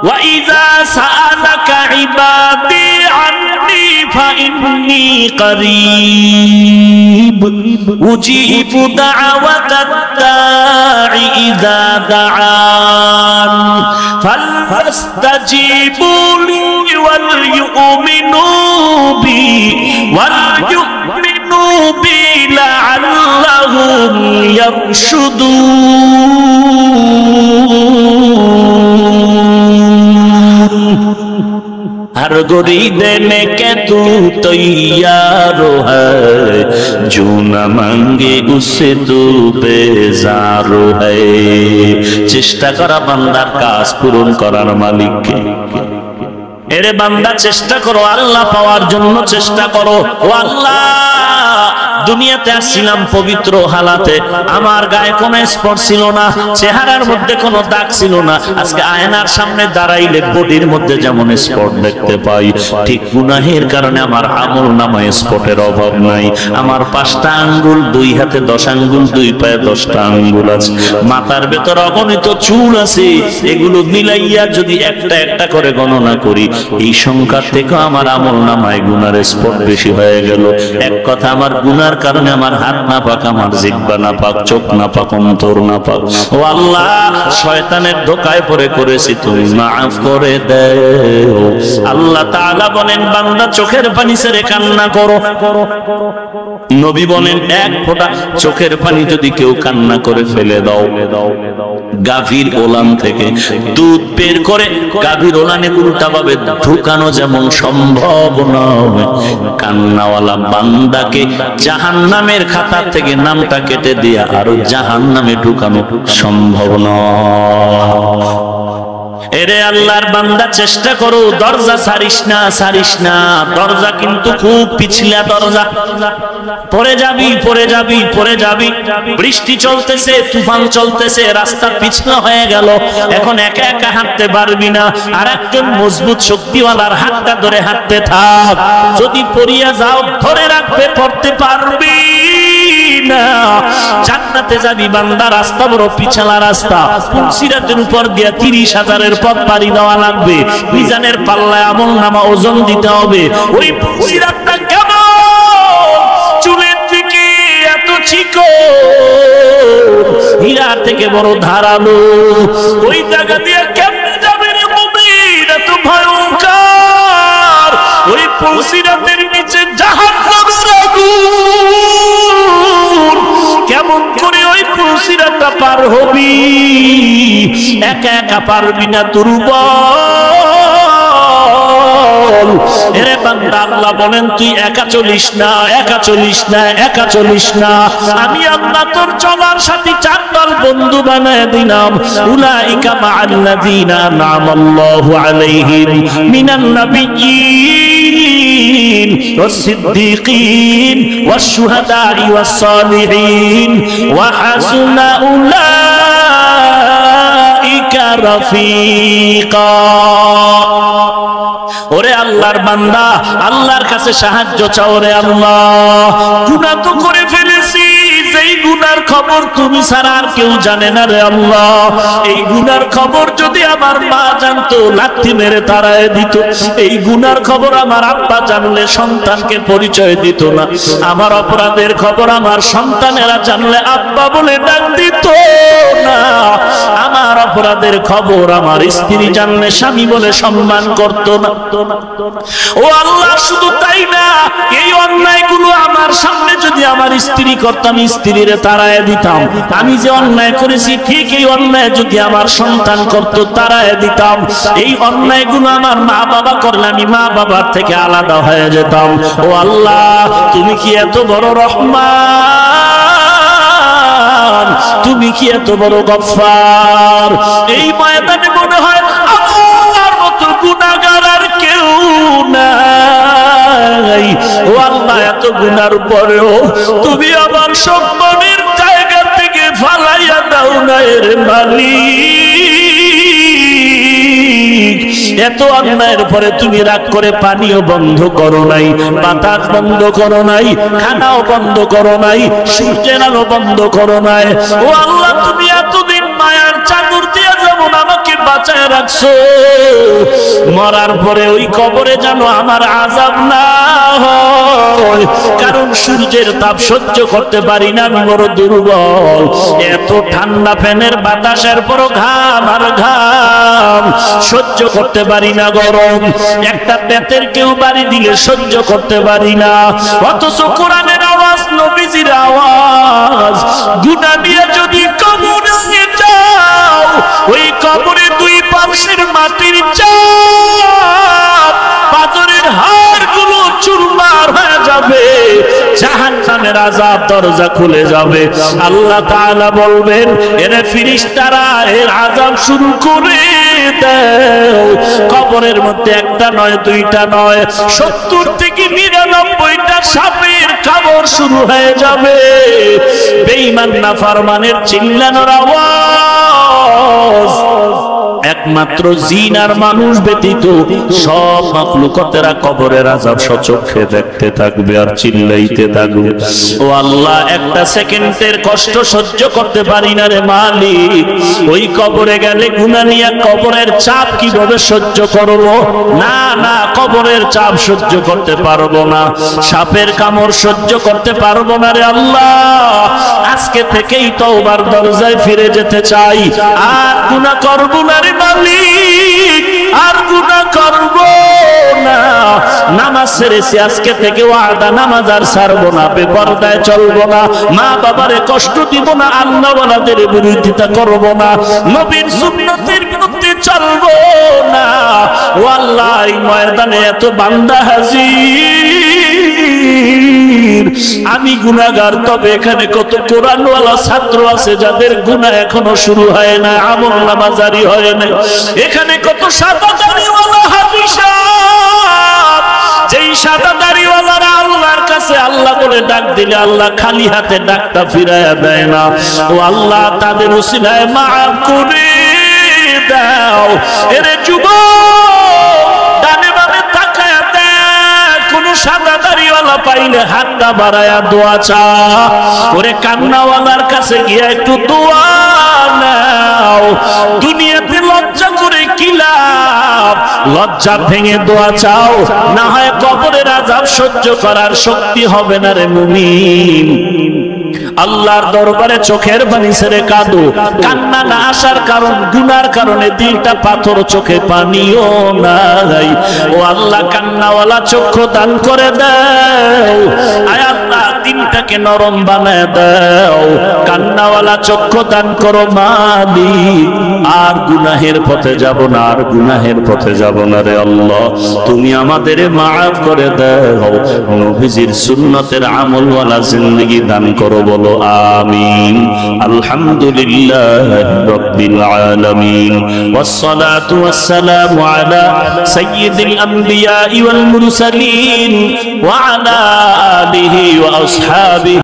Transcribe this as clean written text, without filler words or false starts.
وَإِذَا سَأَلَكَ عِبَادِي عَنِّي فَإِنِّي قَرِيبٌ أُجِيبُ دَعْوَةَ الدَّاعِ إِذَا دَعَانِ فَلْيَسْتَجِيبُوا لِي وَلْيُؤْمِنُوا بِي لَعَلَّهُمْ يَرْشُدُونَ हर गोरी देने के तू तैयार है जो न मांगे उससे तू बेजार है চেষ্টা করা বান্দার কাজ পূরণ করার মালিককে এরে বান্দা চেষ্টা করো আল্লাহ পাওয়ার জন্য চেষ্টা করো ও আল্লাহ দুনিয়াতে আসছিলাম পবিত্র হালাতে আমার গায়ে কোনো স্পট ছিল না চেহারার মধ্যে কোনো দাগ ছিল না আজকে আয়নার সামনে দাঁড়াইলে বডির মধ্যে যেমন স্পট দেখতে পাই ঠিক গুনাহের কারণে আমার আমলনামায় স্পটের অভাব নাই আমার 5টা আঙ্গুল 2 হাতে 10 আঙ্গুল 2 পায়ে 10টা আঙ্গুল আছে মাথার ভেতর অগণিত চুল আছে এগুলো মিলাইয়া যদি একটা একটা করে গণনা করি এই সংখ্যা থেকে আমার আমলনামায় গুনাহের স্পট বেশি হয়ে গেল এক কথা আমার গুনার কারণে আমার হাত না পাক আমার জিহ্বা না পাক চোখ না পাক অন্তর না পাক ও আল্লাহ শয়তানের ধোঁকায় পড়ে করেছি তুমি maaf করে দাও আল্লাহ তাআলা বলেন বান্দা চোখের পানি ছেড়ে কান্না করো নবী বলেন এক ফোঁটা চোখের পানি যদি কেউ কান্না করে ফেলে দাও গাভীর ওলান থেকে দুধ বের করে গাভীর ওলানে উল্টাভাবে ঢুকানো যেমন সম্ভব নয় কান্নাওয়ালা বান্দাকে জাহান্নামের খাতা থেকে নামটা কেটে দিয়া আর জাহান্নামে ঢুকানো সম্ভব নয় এরে আল্লাহর বান্দা চেষ্টা করো দরজা ছাড়িস না দরজা কিন্তু খুব পিছলা দরজা পড়ে যাবি বৃষ্টি চলতেছে তুফান চলতেছে রাস্তা পিছলা হয়ে গেল এখন একা একা হাঁটতে পারবি না আর একজন মজবুত শক্তিওয়ালার হাতটা ধরে হাঁটতে থাক যদি পড়িয়া যাও ধরে রাখবে পড়তে পারবি না জান্নাতে যাবি বান্দা রাস্তা বড় পিছলা রাস্তা সিরাতের উপর দিয়া 30,000 পথ পাড়ি দেওয়া লাগবে মিজানের পাল্লায় আমলনামা ওজন দিতে হবে ওই সিরাতটা কেমন চুলের দিকে এত চিকন হীরা থেকে বড় ধারালো ওই জায়গা দিয়ে কেমনে যাবে রে মুমিন এত ভয়ঙ্কর ওই সিরাতের নিচে জাহান্নামের আগুন কেমন করে ওই সিরাতটা পার হবি একা একা পারবি না দুর্বল এরে বান্দা আল্লাহ বলেন তুই একা চলিস না আমি আল্লাহ তোর চলার সাথী 4 দল বন্ধু বানায় দিলাম উলাইকা মাআল্লাযীনা আনআমাল্লাহু আলাইহিম মিনান নাবিয়্যিন ওয়াস-সিদ্দীকিন ওয়াশ-শুহাদা'i ওয়াস-সালিহিন ওয়া হাসুনা উলাইকা রাফীকা ওরে আল্লাহর বান্দা আল্লাহর কাছে সাহায্য চাও রে আল্লাহ গুনাহ তো করে ফেলেছি এই গুনার খবর তুমি ছাড়া আর কেউ জানে না রে আল্লাহ এই গুনার খবর যদি আমার মা জানতো লাথি মেরে তাড়ায় দিত এই গুনার খবর আমার আব্বা জানলে সন্তানকে পরিচয় দিত না আমার অপরাধের খবর আমার সন্তানেরা জানলে আব্বা বলে ডাক দিত না আমার অপরাধের খবর আমার স্ত্রী জানলে স্বামী বলে সম্মান করত না ও আল্লাহ শুধু তাই না এই অন্যায়গুলো আমার সামনে যদি আমার স্ত্রী করতাম স্ত্রীরে তাড়ায় দিতাম আমি যে অন্যায় করেছি ঠিক এই অন্যায় যদি আমার সন্তান করত তাড়ায় দিতাম এই অন্যায়গুলো আমার মা বাবা করলে আমি মা বাবার থেকে আলাদা হয়ে যেতাম ও আল্লাহ তুমি কি এত বড় রহমান তুমি কি এত বড় গফফার এই ময়দানে মনে হয় আমার মতো গুনাহগার আর কেউ নাই ও আল্লাহ এত গুনার পরেও তুমি আমার সম্মানের জায়গা থেকে ফালাইয়া দাও না এর মালিক এত অন্যায়ের পরে তুমি রাগ করে পানিও বন্ধ করো নাই বাতাস বন্ধ করো নাই খানাও বন্ধ করো নাই সূর্যের আলো বন্ধ করো নাই ও আল্লাহ তুমি এতদিন মায়ার চাদর দিয়ে যেমন আমাকে বাঁচায় রাখছো, মরার পরে ওই কবরে যেন আমার আযাব না হয়, কারণ সূর্যের তাপ সহ্য করতে পারি না, আমি বড় দুর্বল। এত ঠান্ডা ফ্যানের বাতাসের পরও ঘাম আর ঘাম, সহ্য করতে পারি না গরম। একটা বেতের কেউ বাড়ি দিলে সহ্য করতে পারি না, অথচ কোরআনের আওয়াজ, নবীজির আওয়াজ। গুনাহ নিয়ে যদি কবরে যাও, ওই কবরে দুই পাশের মাটির চাপ, পাথরের হাড়গুলো চুরমার হয়ে যাবে, জাহান্নামের আযাব দরজা খুলে যাবে। আল্লাহ তাআলা বলবেন, এরে ফেরেশতারা এর আযাব শুরু করে দাও। কবরের মধ্যে একটা নয়, দুইটা নয়, 70 থেকে 99টা সাপের কামড় শুরু হয়ে যাবে। বেঈমান নাফরমানের চিল্লানোর আওয়াজ একমাত্র জিন আর মানুষ ব্যতীত সব মাখলুকাতেরা কবরের আযাব সচক্ষে দেখতে থাকবে আর চিল্লাইতে থাকবে, ও আল্লাহ একটা সেকেন্ডের কষ্ট সহ্য করতে পারি না রে মালিক। ওই কবরে গেলে গুনাহ নিয়ে কবরের চাপ কিভাবে সহ্য করব? না না, কবরের চাপ সহ্য করতে পারবো না, সাপের কামড় সহ্য করতে পারবো না রে আল্লাহ। আজকে থেকেই তওবার দরজায় ফিরে যেতে চাই, আর গুনাহ করব না রে মালিক, আর গুনাহ করব না। নামাজ ছেড়েছি, আজকে থেকে ওয়াদা, নামাজ আর ছাড়বো না, বেপরদায় চলবো না, মা বাবারে কষ্ট দিব না, আল্লাহ ওয়ালাদের বিরোধিতা করব না, নবীর সুন্নতের বিরুদ্ধে চলবো না। ও আল্লাহ, এই ময়দানে এত বান্দা হাজির, আমি গুনাহগার, তবে এখানে কত কোরআনওয়ালা ছাত্র আছে যাদের গুনাহ এখনো শুরু হয় না, আমলনামা জারি হয় না। এখানে কত সাদা দাড়িওয়ালা হাফেজ সাহেব, যেই সাদা দাড়িওয়ালারা আল্লাহর কাছে আল্লাহ বলে ডাক দিলে আল্লাহ খালি হাতে ডাকটা ফিরাইয়া দেয় না। ও আল্লাহ, তাদের উসিলায় মাফ করে দাও। এরে যুবক, ডানে বামে তাকায়া দেখ, কোন সাদা দাড়িওয়ালা পাইলে হাতটা বাড়ায়া দোয়া চা। ওরে কান্নাওয়ালার কাছে গিয়া একটু দোয়া নাও। দুনিয়াতে লজ্জা করে কি লাভ? লজ্জা ভেঙে দোয়া চাও, না হয় কবরের আযাব সহ্য করার শক্তি হবে না রে মুমিন। আল্লাহর দরবারে চোখের পানি ছেড়ে কাঁদো। কান্না না আসার কারণ, গুনার কারণে দিলটা পাথর, চোখে পানিও নাই। ও আল্লাহ, কান্নাওয়ালা চক্ষু দান করে দাও। আয় আল্লাহ, দিনটাকে নরম বানায় দাও। কান্নাওয়ালা চক্ষু দান করো মালিক। আর গুনাহের পথে যাব না, আর গুনাহের পথে যাব না রে আল্লাহ। তুমি আমাদের মাফ করে দাও, নবীজির সুন্নতের আমলওয়ালা জিন্দেগি দান করো, বলো আমিন। আলহামদুলিল্লাহি রাব্বিল আলামিন, ওয়াসসালাতু ওয়াসসালামু আলা সাইয়্যিদিল আমবিয়া ওয়াল মুরসালিন ওয়া আলা আলিহি ওয়া আসহাবিহি।